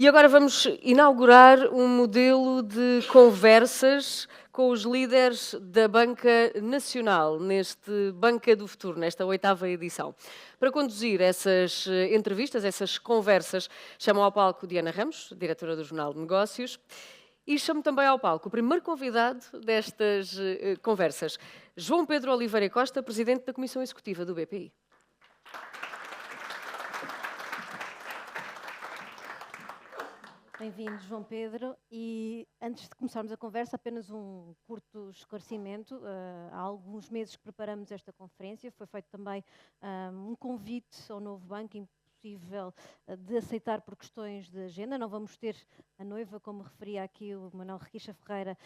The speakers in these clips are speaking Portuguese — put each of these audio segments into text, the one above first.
E agora vamos inaugurar um modelo de conversas com os líderes da Banca Nacional, neste Banca do Futuro, nesta 8ª edição. Para conduzir essas entrevistas, essas conversas, chamo ao palco Diana Ramos, diretora do Jornal de Negócios, e chamo também ao palco o primeiro convidado destas conversas, João Pedro Oliveira Costa, presidente da Comissão Executiva do BPI. Bem-vindo, João Pedro. E antes de começarmos a conversa, apenas um curto esclarecimento. Há alguns meses que preparamos esta conferência. Foi feito também um convite ao novo banco, impossível de aceitar por questões de agenda. Não vamos ter a noiva, como referia aqui o Manuel Requicha Ferreira,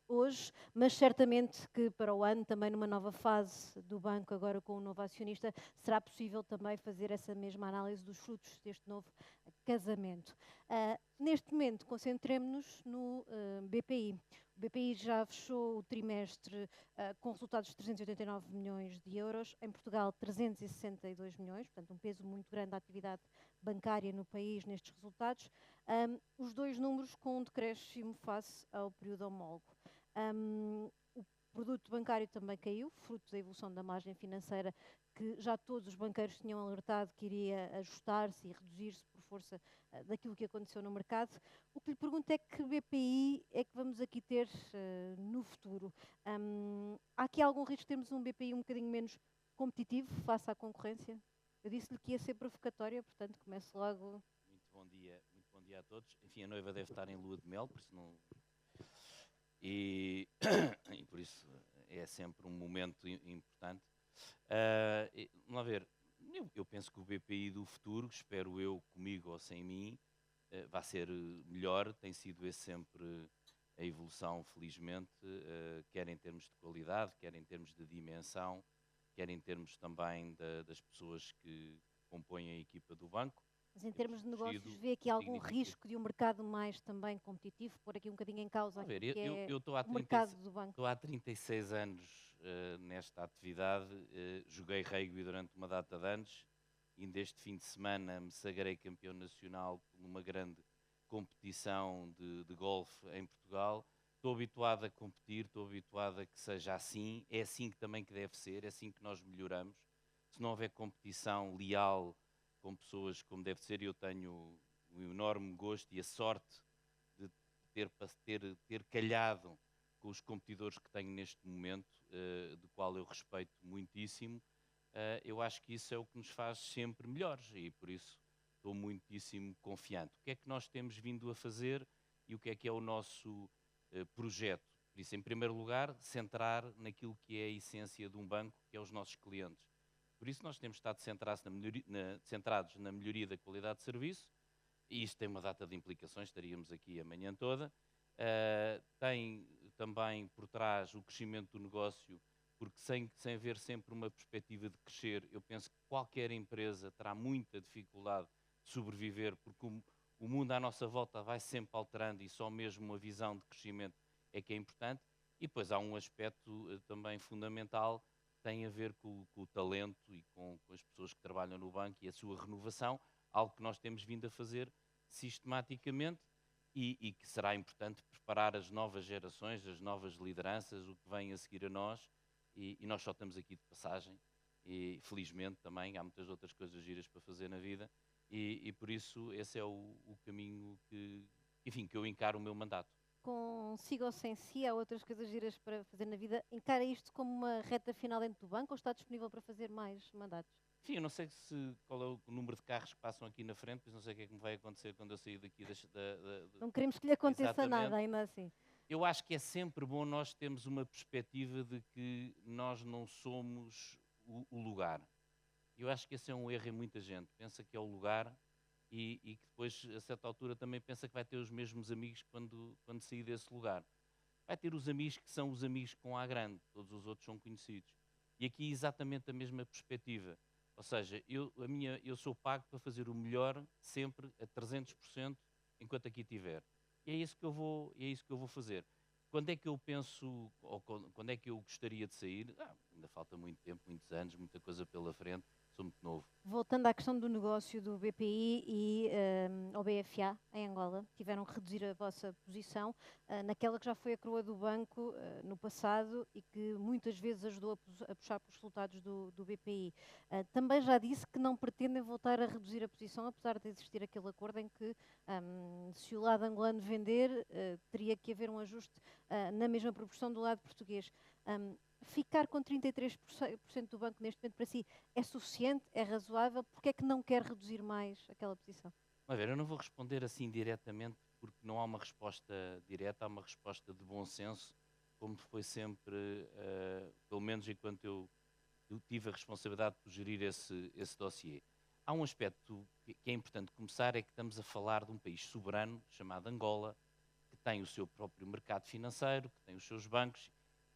hoje, mas certamente que para o ano, também numa nova fase do banco, agora com o novo acionista, será possível também fazer essa mesma análise dos frutos deste novo casamento. Neste momento, concentremos-nos no BPI. O BPI já fechou o trimestre com resultados de 389 milhões de euros, em Portugal 362 milhões, portanto um peso muito grande da atividade bancária no país nestes resultados. Os dois números com um decréscimo face ao período homólogo. O produto bancário também caiu, fruto da evolução da margem financeira, que já todos os banqueiros tinham alertado que iria ajustar-se e reduzir-se por força daquilo que aconteceu no mercado. O que lhe pergunto é que BPI é que vamos aqui ter no futuro? Há aqui algum risco de termos um BPI um bocadinho menos competitivo face à concorrência? Eu disse-lhe que ia ser provocatória, portanto começo logo. Muito bom dia a todos. Enfim, a noiva deve estar em lua de mel, por isso não... E por isso é sempre um momento importante. Vamos ver, eu penso que o BPI do futuro, espero eu, comigo ou sem mim, vai ser melhor. Tem sido esse sempre a evolução, felizmente, quer em termos de qualidade, quer em termos de dimensão, quer em termos também das pessoas que compõem a equipa do banco. Mas em termos de negócios, vê aqui algum risco de um mercado mais também competitivo, pôr aqui um bocadinho em causa aquilo que é o mercado do banco? Estou há 36 anos nesta atividade, joguei rugby durante uma data de anos, e deste fim de semana me sagrei campeão nacional numa grande competição de golfe em Portugal. Estou habituado a competir, estou habituado a que seja assim, é assim que também que deve ser, é assim que nós melhoramos. Se não houver competição leal com pessoas como deve ser, eu tenho um enorme gosto e a sorte de ter calhado com os competidores que tenho neste momento, do qual eu respeito muitíssimo. Eu acho que isso é o que nos faz sempre melhores e por isso estou muitíssimo confiante. O que é que nós temos vindo a fazer e o que é o nosso projeto? Por isso, em primeiro lugar, centrar naquilo que é a essência de um banco, que é os nossos clientes. Por isso nós temos estado centrados na melhoria da qualidade de serviço, e isto tem uma data de implicações, estaríamos aqui a manhã toda. Tem também por trás o crescimento do negócio, porque sem haver sempre uma perspectiva de crescer, eu penso que qualquer empresa terá muita dificuldade de sobreviver, porque o mundo à nossa volta vai sempre alterando e só mesmo uma visão de crescimento é que é importante. E depois há um aspecto também fundamental, tem a ver com o talento e com as pessoas que trabalham no banco e a sua renovação, algo que nós temos vindo a fazer sistematicamente e que será importante preparar as novas gerações, as novas lideranças, o que vem a seguir a nós, e nós só estamos aqui de passagem, e felizmente também há muitas outras coisas giras para fazer na vida, e por isso esse é o caminho que eu encaro o meu mandato. Consigo ou sem si, há outras coisas giras para fazer na vida. Encara isto como uma reta final dentro do banco ou está disponível para fazer mais mandatos? Enfim, eu não sei qual é o número de carros que passam aqui na frente, pois não sei o que é que me vai acontecer quando eu sair daqui. Não queremos que lhe aconteça Exatamente. nada, ainda assim. Eu acho que é sempre bom nós termos uma perspectiva de que nós não somos o lugar. Eu acho que esse é um erro em muita gente. Pensa que é o lugar e que depois, a certa altura, também pensa que vai ter os mesmos amigos quando sair desse lugar. Vai ter os amigos que são os amigos com A grande, todos os outros são conhecidos. E aqui é exatamente a mesma perspectiva. Ou seja, eu sou pago para fazer o melhor sempre a 300% enquanto aqui estiver. E é isso que eu vou fazer. Quando é que eu penso, ou quando é que eu gostaria de sair? Ainda falta muito tempo, muitos anos, muita coisa pela frente. sou muito novo. Voltando à questão do negócio do BPI e ao BFA em Angola, tiveram que reduzir a vossa posição naquela que já foi a coroa do banco no passado e que muitas vezes ajudou a puxar pelos resultados do BPI. Também já disse que não pretendem voltar a reduzir a posição, apesar de existir aquele acordo em que se o lado angolano vender, teria que haver um ajuste na mesma proporção do lado português. Ficar com 33% do banco neste momento para si é suficiente, é razoável? Porque é que não quer reduzir mais aquela posição? A ver, eu não vou responder assim diretamente, porque não há uma resposta direta, há uma resposta de bom senso, como foi sempre, pelo menos enquanto eu tive a responsabilidade de gerir esse dossiê. Há um aspecto que é importante começar, é que estamos a falar de um país soberano, chamado Angola, que tem o seu próprio mercado financeiro, que tem os seus bancos,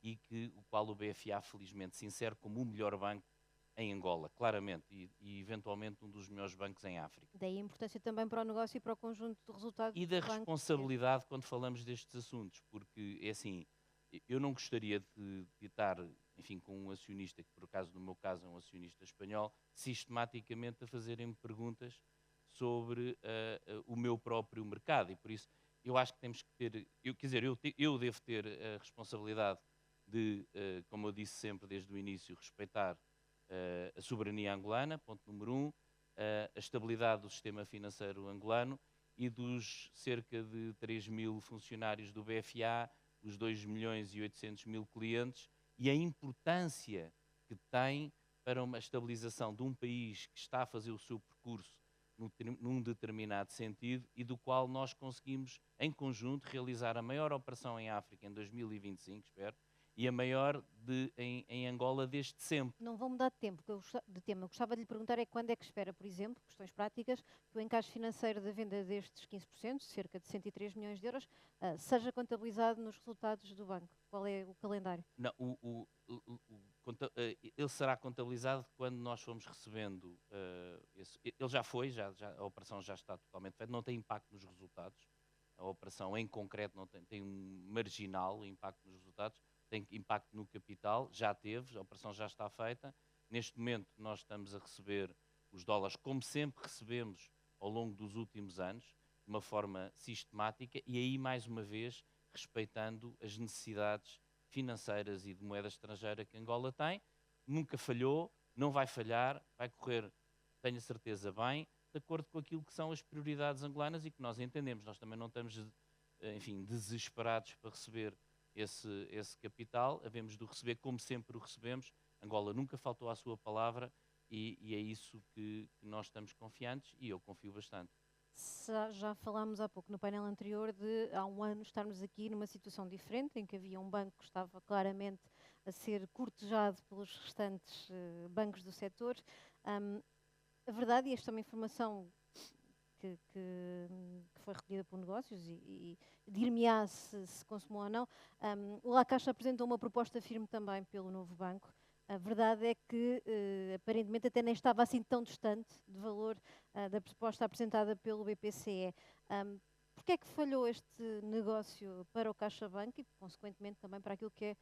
e o qual o BFA felizmente se insere como o melhor banco em Angola, claramente, e eventualmente um dos melhores bancos em África. Daí a importância também para o negócio e para o conjunto de resultados E da do banco. responsabilidade quando falamos destes assuntos, porque é assim, eu não gostaria de estar, enfim, com um acionista, que por acaso no meu caso é um acionista espanhol, sistematicamente a fazerem-me perguntas sobre o meu próprio mercado, e por isso eu acho que temos que ter, quer dizer, eu devo ter a responsabilidade de, como eu disse sempre desde o início, respeitar a soberania angolana, ponto número um, a estabilidade do sistema financeiro angolano e dos cerca de 3 mil funcionários do BFA, os 2 milhões e 800 mil clientes e a importância que tem para uma estabilização de um país que está a fazer o seu percurso num determinado sentido e do qual nós conseguimos, em conjunto, realizar a maior operação em África em 2025, espero, e a maior em Angola desde sempre. Não vou mudar de tema. Eu gostava de lhe perguntar é quando é que espera, por exemplo, questões práticas, que o encaixe financeiro da venda destes 15%, cerca de 103 milhões de euros, seja contabilizado nos resultados do banco. Qual é o calendário? Não, ele será contabilizado quando nós formos recebendo. Ele já foi, a operação já está totalmente feita, não tem impacto nos resultados. A operação em concreto não tem um marginal impacto nos resultados, tem impacto no capital, já teve, a operação já está feita. Neste momento nós estamos a receber os dólares como sempre recebemos ao longo dos últimos anos, de uma forma sistemática e aí mais uma vez respeitando as necessidades financeiras e de moeda estrangeira que Angola tem. Nunca falhou, não vai falhar, vai correr, tenho a certeza, bem, de acordo com aquilo que são as prioridades angolanas e que nós entendemos. Nós também não estamos, enfim, desesperados para receber esse capital, havemos de o receber como sempre o recebemos. Angola nunca faltou à sua palavra e é isso que nós estamos confiantes e eu confio bastante. Já falámos há pouco no painel anterior de há um ano estarmos aqui numa situação diferente, em que havia um banco que estava claramente a ser cortejado pelos restantes bancos do setor. A verdade, e esta é uma informação que foi recolhida por negócios e dir-me-á se consumou ou não, o La Caixa apresentou uma proposta firme também pelo novo banco. A verdade é que, aparentemente, até nem estava assim tão distante de valor da proposta apresentada pelo BPCE. Porquê é que falhou este negócio para o CaixaBank e, consequentemente, também para aquilo que é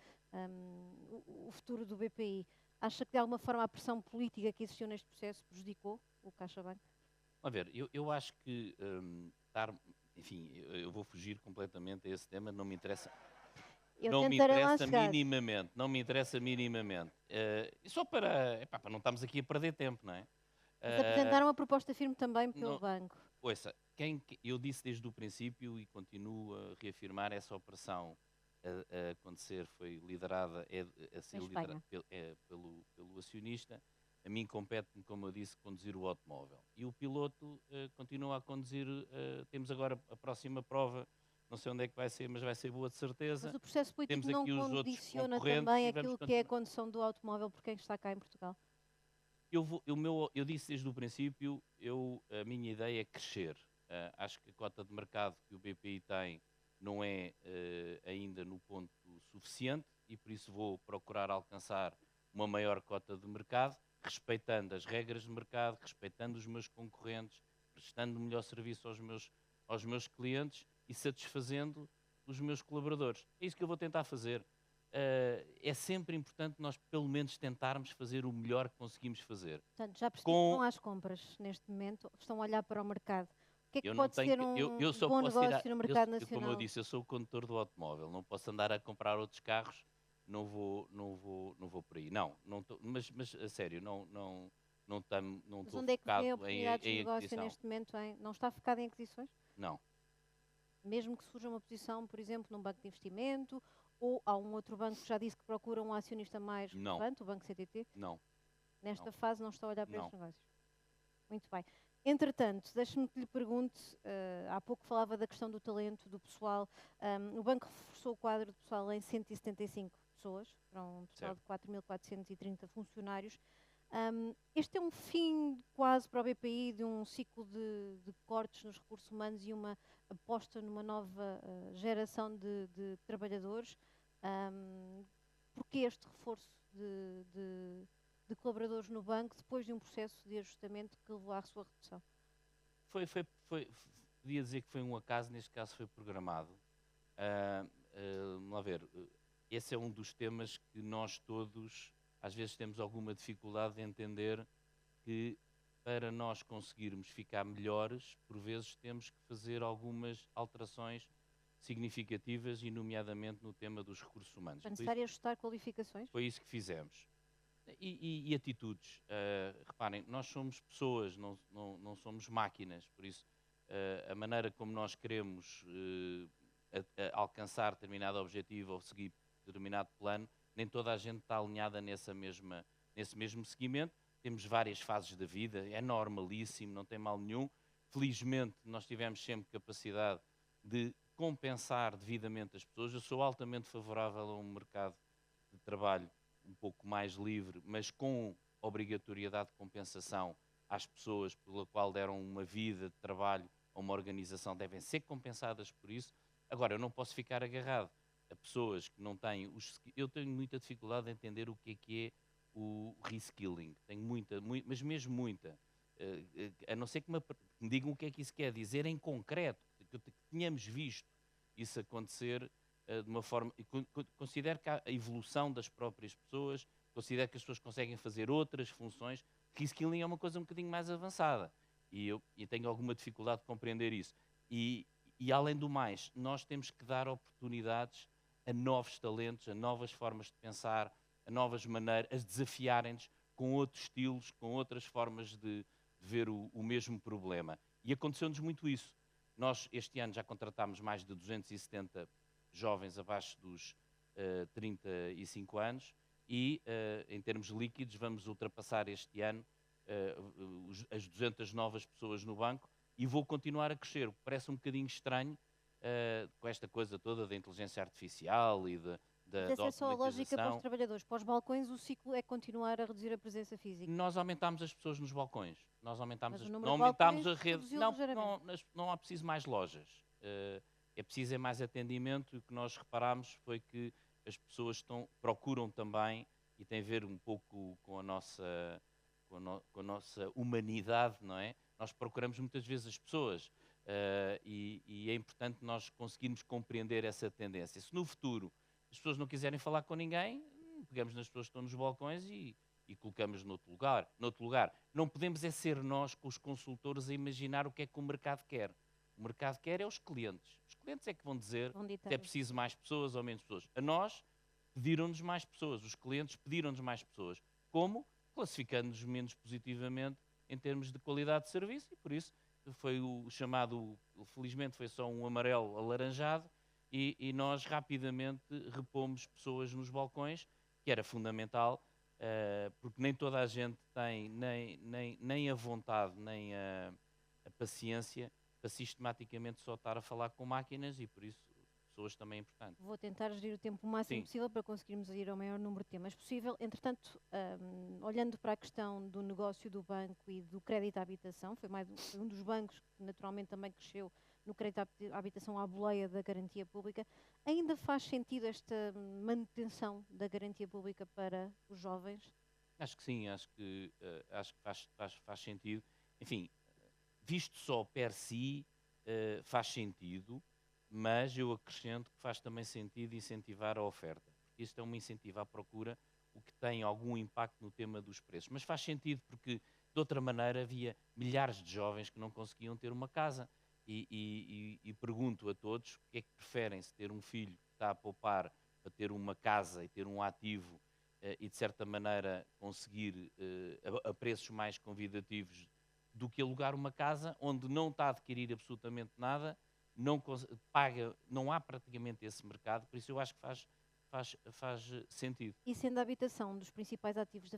o futuro do BPI? Acha que, de alguma forma, a pressão política que existiu neste processo prejudicou o CaixaBank? A ver, eu acho que enfim, eu vou fugir completamente a esse tema, não me interessa. Não me interessa minimamente, não me interessa minimamente. E só para não estarmos aqui a perder tempo, não é? Mas apresentaram uma proposta firme também pelo banco. Ouça, eu disse desde o princípio e continuo a reafirmar, essa operação a acontecer foi liderada, a ser liderada pelo acionista. A mim compete-me, como eu disse, conduzir o automóvel. E o piloto continua a conduzir, temos agora a próxima prova, não sei onde é que vai ser, mas vai ser boa de certeza. Mas o processo político não condiciona também aquilo que é a condução do automóvel por quem está cá em Portugal? Eu disse desde o princípio, a minha ideia é crescer. Acho que a cota de mercado que o BPI tem não é ainda no ponto suficiente e por isso vou procurar alcançar uma maior cota de mercado, respeitando as regras de mercado, respeitando os meus concorrentes, prestando o melhor serviço aos meus clientes e satisfazendo os meus colaboradores. É isso que eu vou tentar fazer. é sempre importante nós, pelo menos, tentarmos fazer o melhor que conseguimos fazer. Portanto, já percebi que Com, vão às compras neste momento, estão a olhar para o mercado. O que é que eu não pode tenho, ser eu um só bom posso ir negócio no mercado como eu nacional? disse, eu sou o condutor do automóvel, não posso andar a comprar outros carros, não vou por aí. Não tô, mas a sério, não Mas estou onde é que vê focado oportunidades de em negócio aquisição. neste momento? Não está focado em aquisições? Não, Mesmo que surja uma posição, por exemplo, num banco de investimento ou há um outro banco que já disse que procura um acionista mais não, relevante, o Banco CTT, não, não, nesta fase não está a olhar para não. estes negócios. Muito bem. Entretanto, deixe-me que lhe pergunte, há pouco falava da questão do talento, do pessoal. O banco reforçou o quadro de pessoal em 175 pessoas, para um total Certo. de 4.430 funcionários. Este é um fim quase para o BPI de um ciclo de cortes nos recursos humanos e uma aposta numa nova geração de trabalhadores. Porquê este reforço de colaboradores no banco depois de um processo de ajustamento que levou à sua redução? Podia dizer que foi um acaso, neste caso foi programado. Vamos lá ver, esse é um dos temas que nós todos, às vezes, temos alguma dificuldade de entender que para nós conseguirmos ficar melhores, por vezes temos que fazer algumas alterações significativas, e nomeadamente no tema dos recursos humanos. É necessário ajustar qualificações? Foi isso que fizemos. E atitudes. Reparem, nós somos pessoas, não somos máquinas, por isso a maneira como nós queremos a alcançar determinado objetivo ou seguir determinado plano, nem toda a gente está alinhada nesse mesmo seguimento. Temos várias fases da vida, é normalíssimo, não tem mal nenhum. Felizmente, nós tivemos sempre capacidade de compensar devidamente as pessoas. Eu sou altamente favorável a um mercado de trabalho um pouco mais livre, mas com obrigatoriedade de compensação às pessoas pela qual deram uma vida de trabalho a uma organização, devem ser compensadas por isso. Agora, eu não posso ficar agarrado a pessoas que não têm eu tenho muita dificuldade em entender o que é o reskilling. Tenho mas mesmo muita. A não ser que me digam o que é que isso quer dizer em concreto, que tenhamos visto isso acontecer de uma forma. Considero que há a evolução das próprias pessoas, considero que as pessoas conseguem fazer outras funções. Reskilling é uma coisa um bocadinho mais avançada e tenho alguma dificuldade de compreender isso. E além do mais, nós temos que dar oportunidades a novos talentos, a novas formas de pensar, a novas maneiras, a desafiarem-nos com outros estilos, com outras formas de ver o mesmo problema. E aconteceu-nos muito isso. Nós, este ano, já contratámos mais de 270 jovens abaixo dos 35 anos e, em termos líquidos, vamos ultrapassar este ano as 200 novas pessoas no banco e vou continuar a crescer. O que parece um bocadinho estranho com esta coisa toda da inteligência artificial e da Mas essa é só a lógica para os automatização. trabalhadores. Para os balcões, o ciclo é continuar a reduzir a presença física. Nós aumentámos as pessoas nos balcões. Nós aumentámos Mas o não número de aumentámos balcões a rede. reduziu Não, ligeiramente. não há preciso mais lojas. É preciso mais atendimento, e o que nós reparámos foi que as pessoas procuram também, e tem a ver um pouco com a nossa humanidade, não é? Nós procuramos muitas vezes as pessoas e é importante nós conseguirmos compreender essa tendência. Se no futuro as pessoas não quiserem falar com ninguém, pegamos nas pessoas que estão nos balcões e colocamos noutro lugar. Não podemos é ser nós, com os consultores, a imaginar o que é que o mercado quer. O mercado quer é os clientes. Os clientes é que vão dizer Vão ditar se é isso. preciso mais pessoas ou menos pessoas. A nós pediram-nos mais pessoas. Os clientes pediram-nos mais pessoas. Como? Classificando-nos menos positivamente em termos de qualidade de serviço, e por isso foi o chamado, felizmente foi só um amarelo alaranjado, e nós rapidamente repomos pessoas nos balcões, que era fundamental, porque nem toda a gente tem nem a vontade, nem a paciência para sistematicamente só estar a falar com máquinas, e por isso pessoas também é importante. Vou tentar gerir o tempo o máximo Sim. possível para conseguirmos ir ao maior número de temas possível. Entretanto, olhando para a questão do negócio do banco e do crédito à habitação, foi um dos bancos que naturalmente também cresceu no crédito à habitação à boleia da garantia pública. Ainda faz sentido esta manutenção da garantia pública para os jovens? Acho que sim, acho que faz sentido. Enfim, visto só per si, faz sentido, mas eu acrescento que faz também sentido incentivar a oferta. que isto é um incentivo à procura, o que tem algum impacto no tema dos preços. Mas faz sentido porque, de outra maneira, havia milhares de jovens que não conseguiam ter uma casa. E pergunto a todos, o que é que preferem, se ter um filho que está a poupar para ter uma casa e ter um ativo e, de certa maneira, conseguir a preços mais convidativos do que alugar uma casa onde não está a adquirir absolutamente nada, paga, não há praticamente esse mercado, por isso eu acho que faz sentido. E sendo a habitação dos principais ativos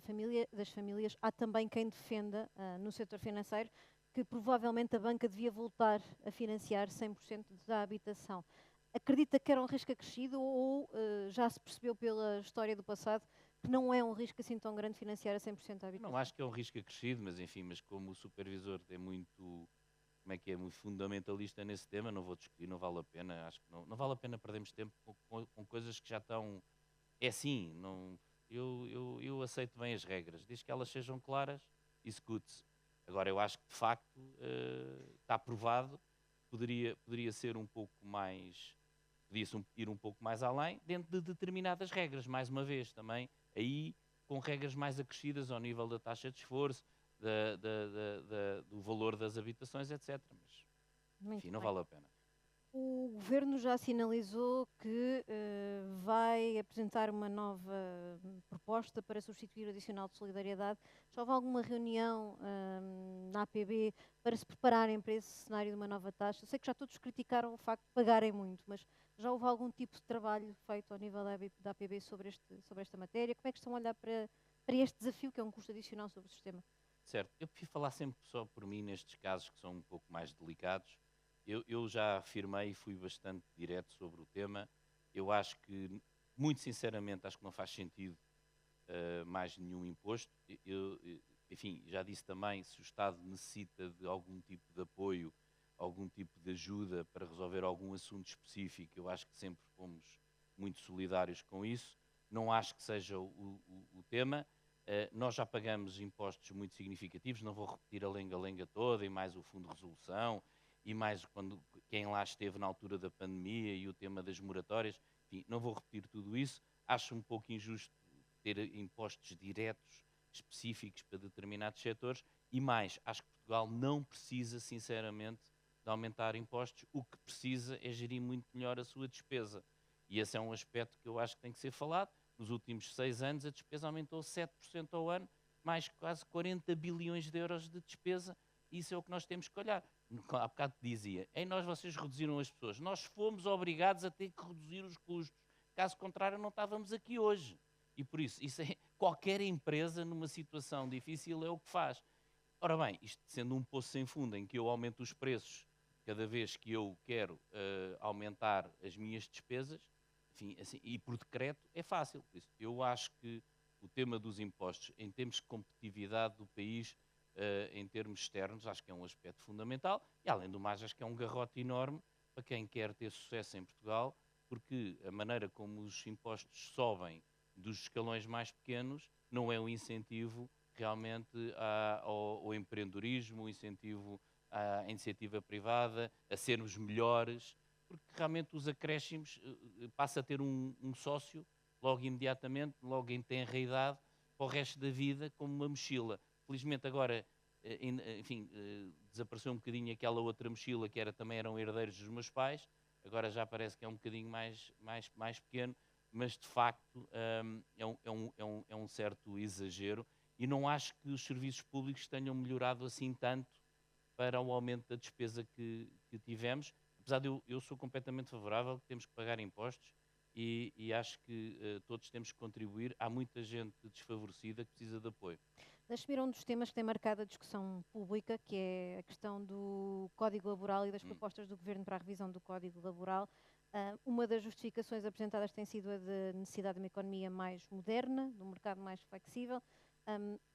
das famílias, há também quem defenda, no setor financeiro, que provavelmente a banca devia voltar a financiar 100% da habitação. Acredita que era um risco acrescido ou já se percebeu pela história do passado que não é um risco assim tão grande financiar a 100% a habitação? Não acho que é um risco acrescido, mas enfim, mas como o supervisor é muito, como é que é, muito fundamentalista nesse tema, não vou discutir, não vale a pena, acho que não vale a pena perdermos tempo com coisas que já estão, é assim, não, eu aceito bem as regras, desde que elas sejam claras, execute-se. Agora, eu acho que de facto está provado, poderia ser um pouco mais, podia-se ir um pouco mais além, dentro de determinadas regras, mais uma vez, também, aí com regras mais acrescidas ao nível da taxa de esforço, do valor das habitações, etc. Mas, Muito enfim, não bem. vale a pena. O governo já sinalizou que vai apresentar uma nova proposta para substituir o adicional de solidariedade. Já houve alguma reunião na APB para se prepararem para esse cenário de uma nova taxa? Eu sei que já todos criticaram o facto de pagarem muito, mas já houve algum tipo de trabalho feito ao nível da APB sobre esta matéria? Como é que estão a olhar para este desafio, que é um custo adicional sobre o sistema? Certo, eu prefiro falar sempre só por mim nestes casos que são um pouco mais delicados. Eu já afirmei e fui bastante direto sobre o tema. Eu acho que, muito sinceramente, acho que não faz sentido mais nenhum imposto. Enfim, já disse também, se o Estado necessita de algum tipo de apoio, algum tipo de ajuda para resolver algum assunto específico, eu acho que sempre fomos muito solidários com isso. Não acho que seja o tema. Nós já pagamos impostos muito significativos, não vou repetir a lenga-lenga toda, e mais o Fundo de Resolução, e mais quem lá esteve na altura da pandemia e o tema das moratórias, enfim, não vou repetir tudo isso. Acho um pouco injusto ter impostos diretos específicos para determinados setores e mais, acho que Portugal não precisa, sinceramente, de aumentar impostos. O que precisa é gerir muito melhor a sua despesa. E esse é um aspecto que eu acho que tem que ser falado. Nos últimos 6 anos a despesa aumentou 7% ao ano, mais quase 40 bilhões de euros de despesa. Isso é o que nós temos que olhar. Há bocado dizia, em nós vocês reduziram as pessoas. Nós fomos obrigados a ter que reduzir os custos. Caso contrário, não estávamos aqui hoje. E por isso qualquer empresa numa situação difícil é o que faz. Ora bem, isto sendo um poço sem fundo em que eu aumento os preços cada vez que eu quero aumentar as minhas despesas, enfim, assim, e por decreto é fácil. Por isso, eu acho que o tema dos impostos, em termos de competitividade do país, em termos externos, acho que é um aspecto fundamental. E, além do mais, acho que é um garrote enorme para quem quer ter sucesso em Portugal, porque a maneira como os impostos sobem dos escalões mais pequenos não é um incentivo realmente ao empreendedorismo, um incentivo à iniciativa privada, a sermos melhores, porque realmente os acréscimos passa a ter um sócio logo imediatamente, logo em tenra idade, para o resto da vida, como uma mochila. Felizmente agora, enfim, desapareceu um bocadinho aquela outra mochila que também eram herdeiros dos meus pais, agora já parece que é um bocadinho mais pequeno, mas de facto é um certo exagero e não acho que os serviços públicos tenham melhorado assim tanto para o aumento da despesa que tivemos. Apesar de eu sou completamente favorável, que temos que pagar impostos e acho que todos temos que contribuir. Há muita gente desfavorecida que precisa de apoio. Deixe-me ir a um dos temas que tem marcado a discussão pública, que é a questão do Código Laboral e das propostas do Governo para a revisão do Código Laboral. Uma das justificações apresentadas tem sido a de necessidade de uma economia mais moderna, de um mercado mais flexível.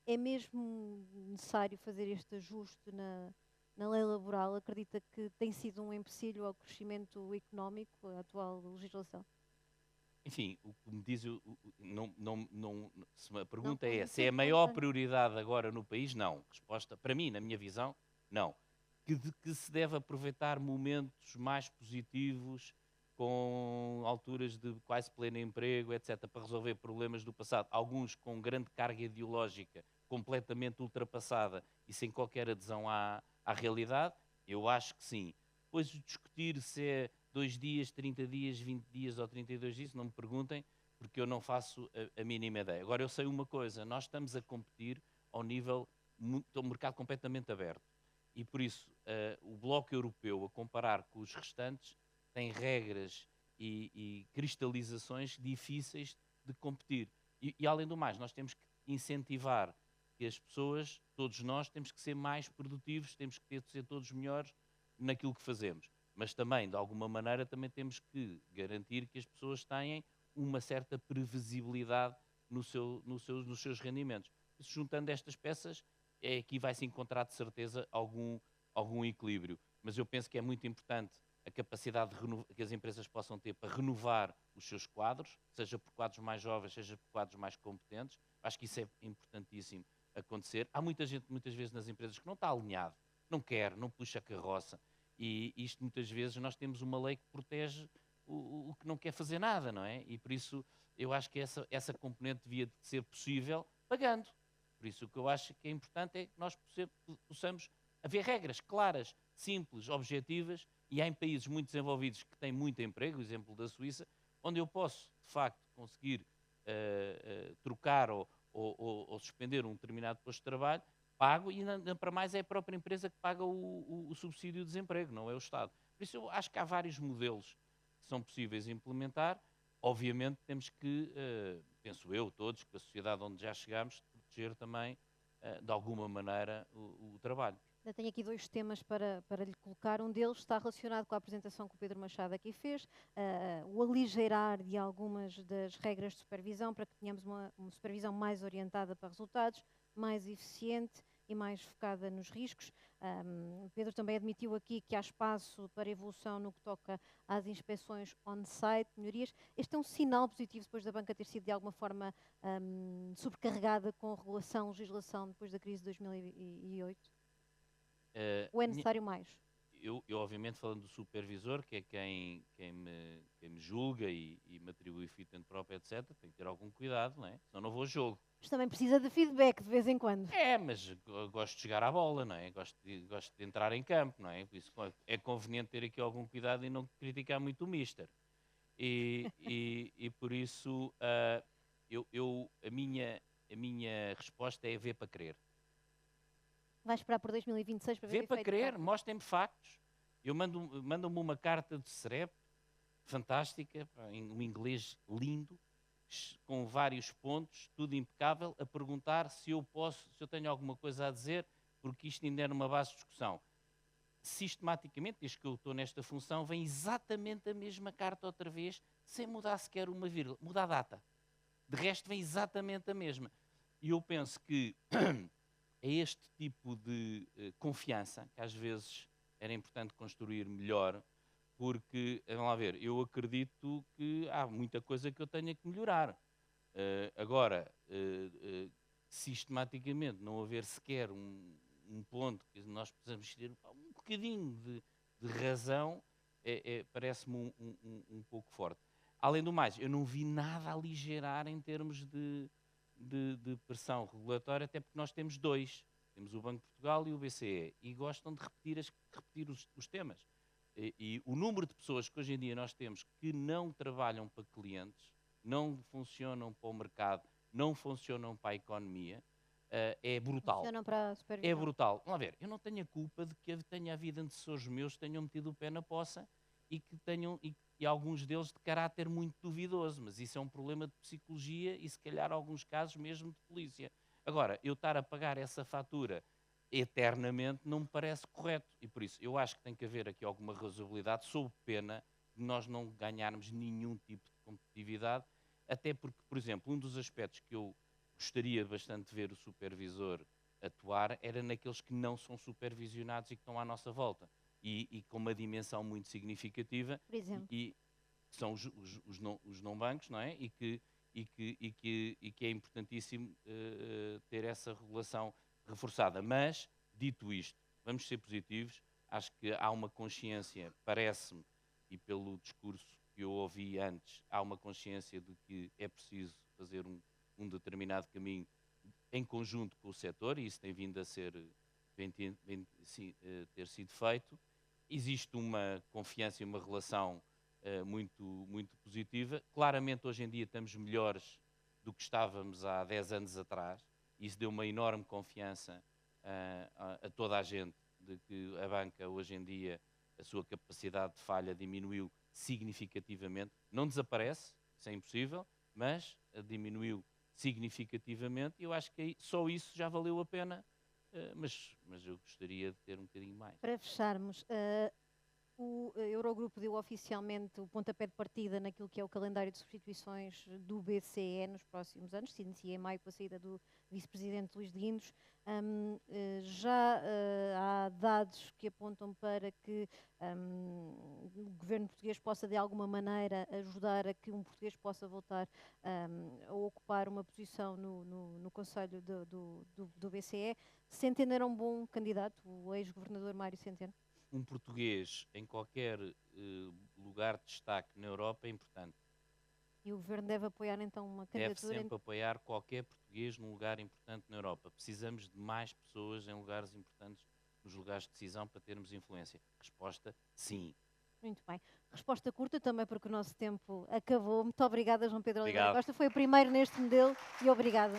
É mesmo necessário fazer este ajuste na lei laboral? Acredita que tem sido um empecilho ao crescimento económico, a atual legislação? Enfim, o que me diz, se a pergunta Não, é não se é sei a maior quanto. prioridade agora no país, não. Resposta, para mim, na minha visão, não. Que se deve aproveitar momentos mais positivos com alturas de quase pleno emprego, etc., para resolver problemas do passado, alguns com grande carga ideológica, completamente ultrapassada e sem qualquer adesão à realidade, eu acho que sim. Depois discutir se é 2 dias, 30 dias, 20 dias ou 32 dias, não me perguntem, porque eu não faço a mínima ideia. Agora, eu sei uma coisa, nós estamos a competir ao nível do mercado completamente aberto. E por isso, o Bloco Europeu, a comparar com os restantes, tem regras e cristalizações difíceis de competir. E além do mais, nós temos que incentivar que as pessoas, todos nós, temos que ser mais produtivos, temos que ser todos melhores naquilo que fazemos. Mas também, de alguma maneira, também temos que garantir que as pessoas tenham uma certa previsibilidade nos seus rendimentos. Isso, juntando estas peças, aqui vai-se encontrar de certeza algum equilíbrio. Mas eu penso que é muito importante a capacidade que as empresas possam ter para renovar os seus quadros, seja por quadros mais jovens, seja por quadros mais competentes. Acho que isso é importantíssimo acontecer. Há muita gente, muitas vezes, nas empresas que não está alinhado, não quer, não puxa a carroça. E isto, muitas vezes, nós temos uma lei que protege o que não quer fazer nada, não é? E por isso, eu acho que essa componente devia de ser possível pagando. Por isso, o que eu acho que é importante é que nós possamos haver regras claras, simples, objetivas, e há em países muito desenvolvidos que têm muito emprego, o exemplo da Suíça, onde eu posso, de facto, conseguir trocar ou suspender um determinado posto de trabalho, pago, e para mais é a própria empresa que paga o subsídio de desemprego, não é o Estado. Por isso, eu acho que há vários modelos que são possíveis implementar. Obviamente, temos que, penso eu, todos, com a sociedade onde já chegamos, proteger também, de alguma maneira, o trabalho. Eu tenho aqui 2 temas para lhe colocar. Um deles está relacionado com a apresentação que o Pedro Machado aqui fez, o aligeirar de algumas das regras de supervisão para que tenhamos uma supervisão mais orientada para resultados, mais eficiente e mais focada nos riscos. O Pedro também admitiu aqui que há espaço para evolução no que toca às inspeções on-site, melhorias. Este é um sinal positivo depois da banca ter sido de alguma forma sobrecarregada com regulação, legislação depois da crise de 2008? Ou é necessário mais? Eu, obviamente, falando do supervisor, que é quem me julga e me atribui fit and proper, etc., tem que ter algum cuidado, não é? Senão não vou a jogo. Mas também precisa de feedback de vez em quando. Mas gosto de chegar à bola, não é? Gosto de entrar em campo, não é? Por isso é conveniente ter aqui algum cuidado e não criticar muito o mister. E por isso, a minha resposta é ver para crer. Vai esperar por 2026 para ver Vê o para efeito crer, prático. mostrem-me factos. Mandam-me uma carta de CEREP, fantástica, em um inglês lindo, com vários pontos, tudo impecável, a perguntar se eu tenho alguma coisa a dizer, porque isto ainda é numa base de discussão. Sistematicamente, desde que eu estou nesta função, vem exatamente a mesma carta outra vez, sem mudar sequer uma vírgula, muda a data. De resto, vem exatamente a mesma. E eu penso que é este tipo de confiança que às vezes era importante construir melhor, porque, vamos lá ver, eu acredito que há muita coisa que eu tenha que melhorar. Agora, sistematicamente, não haver sequer um ponto que nós precisamos ter um bocadinho de razão, parece-me um pouco forte. Além do mais, eu não vi nada a aligerar em termos de pressão regulatória, até porque nós temos 2. Temos o Banco de Portugal e o BCE. E gostam de repetir os temas. E o número de pessoas que hoje em dia nós temos que não trabalham para clientes, não funcionam para o mercado, não funcionam para a economia, é brutal. Funcionam para a supervisão. É brutal. Vamos lá ver, eu não tenho a culpa de que tenha havido antecessores meus que tenham metido o pé na poça e que tenham... E alguns deles de caráter muito duvidoso, mas isso é um problema de psicologia e, se calhar, alguns casos mesmo de polícia. Agora, eu estar a pagar essa fatura eternamente não me parece correto. E, por isso, eu acho que tem que haver aqui alguma razoabilidade, sob pena de nós não ganharmos nenhum tipo de competitividade, até porque, por exemplo, um dos aspectos que eu gostaria bastante de ver o supervisor atuar era naqueles que não são supervisionados e que estão à nossa volta. E com uma dimensão muito significativa, Por exemplo. e que são os não bancos, não é? E que é importantíssimo ter essa regulação reforçada. Mas, dito isto, vamos ser positivos, acho que há uma consciência, parece-me, e pelo discurso que eu ouvi antes, há uma consciência de que é preciso fazer um determinado caminho em conjunto com o setor, e isso tem vindo a ser, ter sido feito. Existe uma confiança e uma relação muito positiva. Claramente, hoje em dia, estamos melhores do que estávamos há 10 anos atrás. Isso deu uma enorme confiança a toda a gente de que a banca, hoje em dia, a sua capacidade de falha diminuiu significativamente. Não desaparece, isso é impossível, mas diminuiu significativamente, e eu acho que só isso já valeu a pena, mas eu gostaria de ter um bocadinho mais. Para fecharmos, o Eurogrupo deu oficialmente o pontapé de partida naquilo que é o calendário de substituições do BCE nos próximos anos, se inicia em maio com a saída do vice-presidente Luís de Guindos. Já há dados que apontam para que o governo português possa de alguma maneira ajudar a que um português possa voltar a ocupar uma posição no Conselho do BCE. Centeno era um bom candidato, o ex-governador Mário Centeno? Um português em qualquer lugar de destaque na Europa é importante. E o governo deve apoiar então uma Deve candidatura? sempre apoiar qualquer português num lugar importante na Europa. Precisamos de mais pessoas em lugares importantes, nos lugares de decisão, para termos influência. Resposta, sim. Muito bem. Resposta curta também, porque o nosso tempo acabou. Muito obrigada, João Pedro Oliveira Obrigado. Costa. Foi o primeiro neste modelo e obrigada.